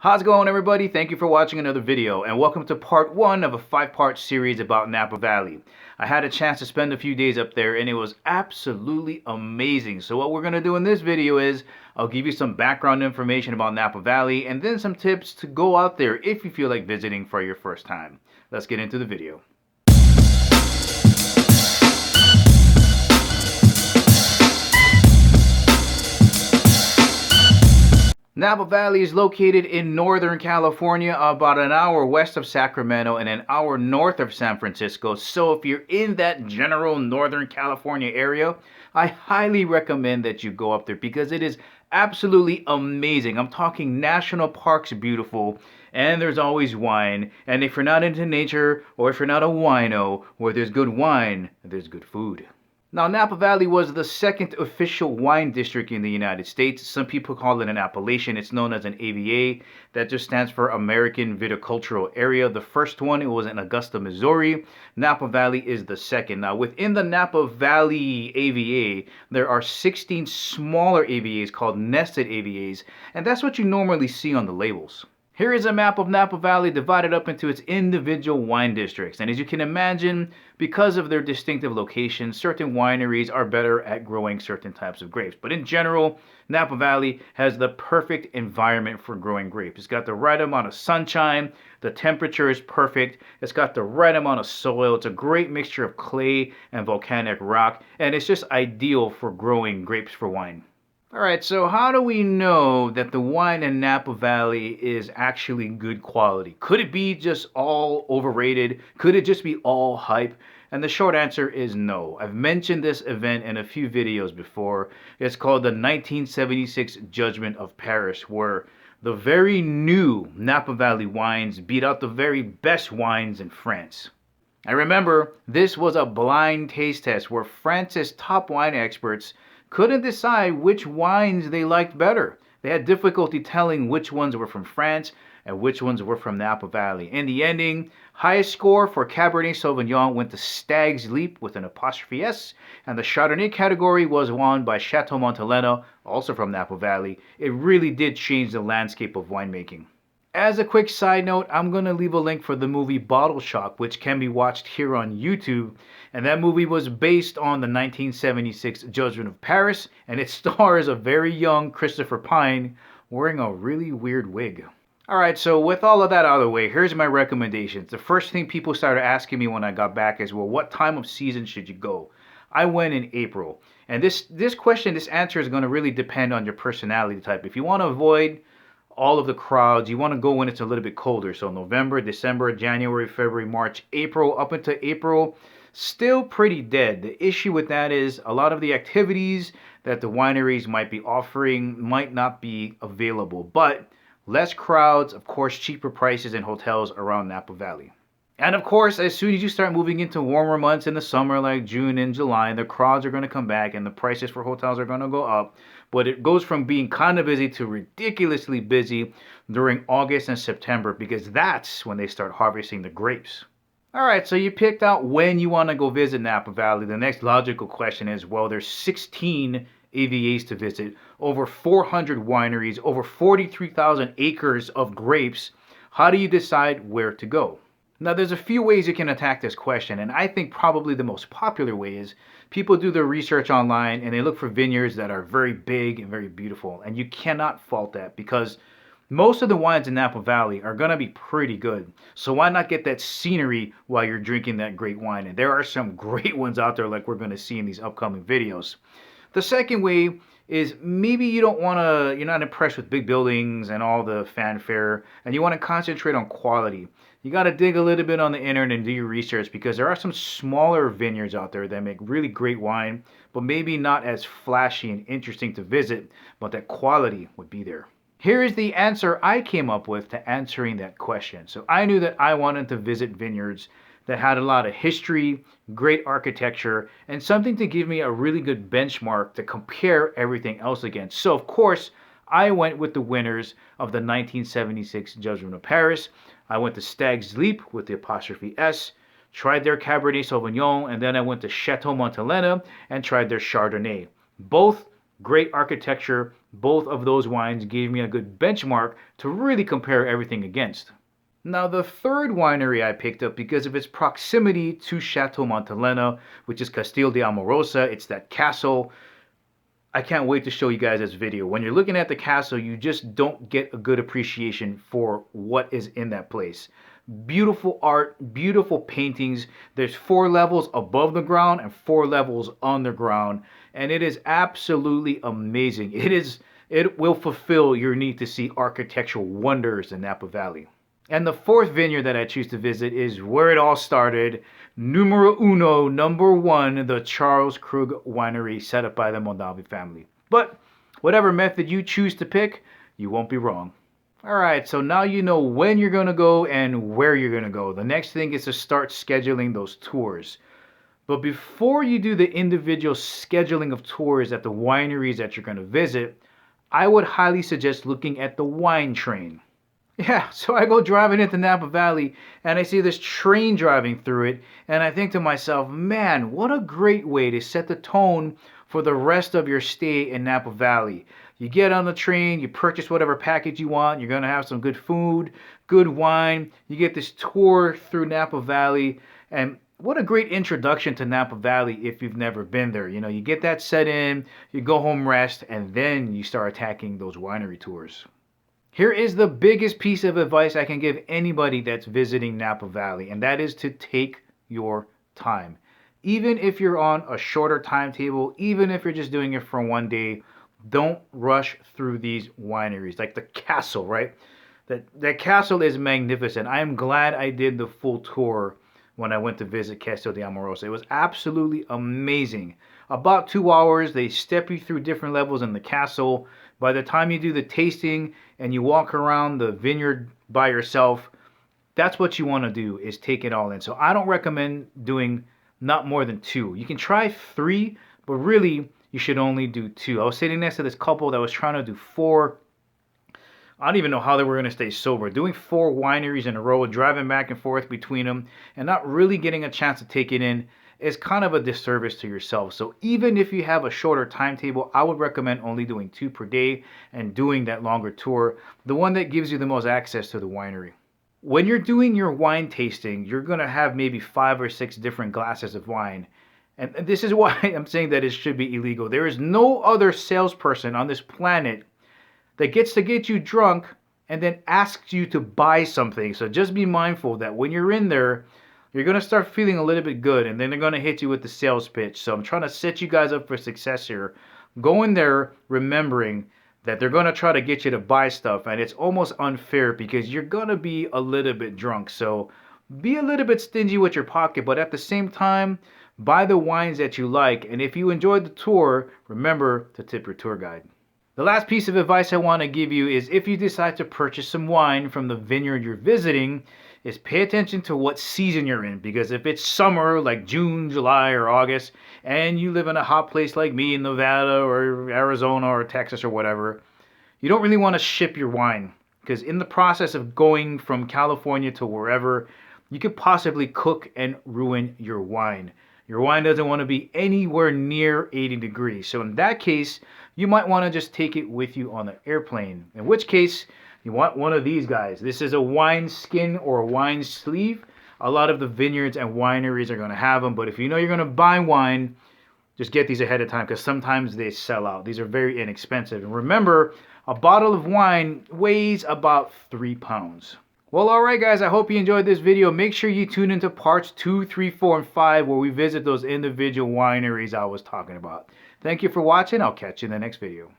How's it going, everybody? Thank you for watching another video, and welcome to part 1 of a 5-part series about Napa Valley. I had a chance to spend a few days up there and it was absolutely amazing. So what we're going to do in this video is I'll give you some background information about Napa Valley and then some tips to go out there if you feel like visiting for your first time. Let's get into the video. Napa Valley is located in Northern California, about an hour west of Sacramento and an hour north of San Francisco. So if you're in that general Northern California area, I highly recommend that you go up there because it is absolutely amazing. I'm talking national parks beautiful, and there's always wine. And if you're not into nature, or if you're not a wino, where there's good wine, there's good food. Now, Napa Valley was the second official wine district in the United States. Some people call it an appellation. It's known as an AVA. That just stands for American Viticultural Area. The first one, it was in Augusta, Missouri. Napa Valley is the second. Now, within the Napa Valley AVA, there are 16 smaller AVAs called nested AVAs, and that's what you normally see on the labels. Here is a map of Napa Valley divided up into its individual wine districts. And as you can imagine, because of their distinctive locations, certain wineries are better at growing certain types of grapes. But in general, Napa Valley has the perfect environment for growing grapes. It's got the right amount of sunshine, the temperature is perfect, it's got the right amount of soil, it's a great mixture of clay and volcanic rock, and it's just ideal for growing grapes for wine. Alright, so how do we know that the wine in Napa Valley is actually good quality? Could it be just all overrated? Could it just be all hype? And the short answer is no. I've mentioned this event in a few videos before. It's called the 1976 Judgment of Paris, where the very new Napa Valley wines beat out the very best wines in France. I remember this was a blind taste test where France's top wine experts couldn't decide which wines they liked better. They had difficulty telling which ones were from France and which ones were from Napa Valley. In the ending, highest score for Cabernet Sauvignon went to Stag's Leap with an apostrophe S, and the Chardonnay category was won by Chateau Montelena, also from Napa Valley. It really did change the landscape of winemaking. As a quick side note, I'm going to leave a link for the movie Bottle Shock, which can be watched here on YouTube. And that movie was based on the 1976 Judgment of Paris, and it stars a very young Christopher Pine wearing a really weird wig. Alright, so with all of that out of the way, here's my recommendations. The first thing people started asking me when I got back is, well, what time of season should you go? I went in April. And this answer is going to really depend on your personality type. If you want to avoid all of the crowds, you want to go when it's a little bit colder. So November, December, January, February, March, April, up into April, still pretty dead. The issue with that is a lot of the activities that the wineries might be offering might not be available. But less crowds, of course, cheaper prices in hotels around Napa Valley. And of course, as soon as you start moving into warmer months in the summer, like June and July, the crowds are going to come back and the prices for hotels are going to go up. But it goes from being kind of busy to ridiculously busy during August and September, because that's when they start harvesting the grapes. Alright, so you picked out when you want to go visit Napa Valley. The next logical question is, well, there's 16 AVAs to visit, over 400 wineries, over 43,000 acres of grapes. How do you decide where to go? Now, there's a few ways you can attack this question, and I think probably the most popular way is people do their research online and they look for vineyards that are very big and very beautiful, and you cannot fault that because most of the wines in Napa Valley are going to be pretty good. So why not get that scenery while you're drinking that great wine? And there are some great ones out there like we're going to see in these upcoming videos. The second way is maybe you're not impressed with big buildings and all the fanfare, and you want to concentrate on quality. You got to dig a little bit on the internet and do your research, because there are some smaller vineyards out there that make really great wine, but maybe not as flashy and interesting to visit, but that quality would be there. Here is the answer I came up with to answering that question. So I knew that I wanted to visit vineyards that had a lot of history, great architecture, and something to give me a really good benchmark to compare everything else against. So of course, I went with the winners of the 1976 Judgment of Paris. I went to Stag's Leap with the apostrophe S, tried their Cabernet Sauvignon, and then I went to Chateau Montelena and tried their Chardonnay. Both great architecture, Both of those wines gave me a good benchmark to really compare everything against. Now, the third winery I picked up because of its proximity to Chateau Montelena, which is Castillo de Amorosa. It's that castle. I can't wait to show you guys this video. When you're looking at the castle, you just don't get a good appreciation for what is in that place. Beautiful art, beautiful paintings. There's 4 levels above the ground and 4 levels underground, and it is absolutely amazing. It will fulfill your need to see architectural wonders in Napa Valley. And the fourth vineyard that I choose to visit is where it all started. Numero uno, number 1, the Charles Krug Winery set up by the Mondavi family. But whatever method you choose to pick, you won't be wrong. Alright, so now you know when you're going to go and where you're going to go. The next thing is to start scheduling those tours. But before you do the individual scheduling of tours at the wineries that you're going to visit, I would highly suggest looking at the wine train. Yeah, so I go driving into Napa Valley and I see this train driving through it, and I think to myself, man, what a great way to set the tone for the rest of your stay in Napa Valley. You get on the train, you purchase whatever package you want, you're going to have some good food, good wine, you get this tour through Napa Valley, and what a great introduction to Napa Valley if you've never been there. You know, you get that set in, you go home rest, and then you start attacking those winery tours. Here is the biggest piece of advice I can give anybody that's visiting Napa Valley, and that is to take your time. Even if you're on a shorter timetable, even if you're just doing it for one day, don't rush through these wineries. Like the castle, right? That castle is magnificent. I am glad I did the full tour when I went to visit Castillo de Amorosa. It was absolutely amazing. About 2 hours, they step you through different levels in the castle. By the time you do the tasting and you walk around the vineyard by yourself, that's what you want to do, is take it all in. So I don't recommend doing not more than 2. You can try 3, but really you should only do 2. I was sitting next to this couple that was trying to do 4. I don't even know how they were going to stay sober. Doing 4 wineries in a row, driving back and forth between them, and not really getting a chance to take it in is kind of a disservice to yourself. So even if you have a shorter timetable, I would recommend only doing 2 per day and doing that longer tour, the one that gives you the most access to the winery. When you're doing your wine tasting, you're going to have maybe 5 or 6 different glasses of wine. And this is why I'm saying that it should be illegal. There is no other salesperson on this planet that gets to get you drunk and then asks you to buy something. So just be mindful that when you're in there, you're going to start feeling a little bit good, and then they're going to hit you with the sales pitch. So I'm trying to set you guys up for success here. Go in there remembering that they're going to try to get you to buy stuff, and it's almost unfair because you're going to be a little bit drunk. So be a little bit stingy with your pocket, but at the same time, buy the wines that you like. And if you enjoyed the tour, remember to tip your tour guide. The last piece of advice I want to give you is if you decide to purchase some wine from the vineyard you're visiting, is pay attention to what season you're in. Because if it's summer, like June, July, or August, and you live in a hot place like me in Nevada or Arizona or Texas or whatever, you don't really want to ship your wine. Because in the process of going from California to wherever, you could possibly cook and ruin your wine. Your wine doesn't want to be anywhere near 80 degrees. So in that case, you might want to just take it with you on the airplane. In which case, you want one of these guys. This is a wine skin or a wine sleeve. A lot of the vineyards and wineries are going to have them. But if you know you're going to buy wine, just get these ahead of time because sometimes they sell out. These are very inexpensive. And remember, a bottle of wine weighs about 3 pounds. Well, alright guys, I hope you enjoyed this video. Make sure you tune into parts 2, 3, 4, and 5 where we visit those individual wineries I was talking about. Thank you for watching. I'll catch you in the next video.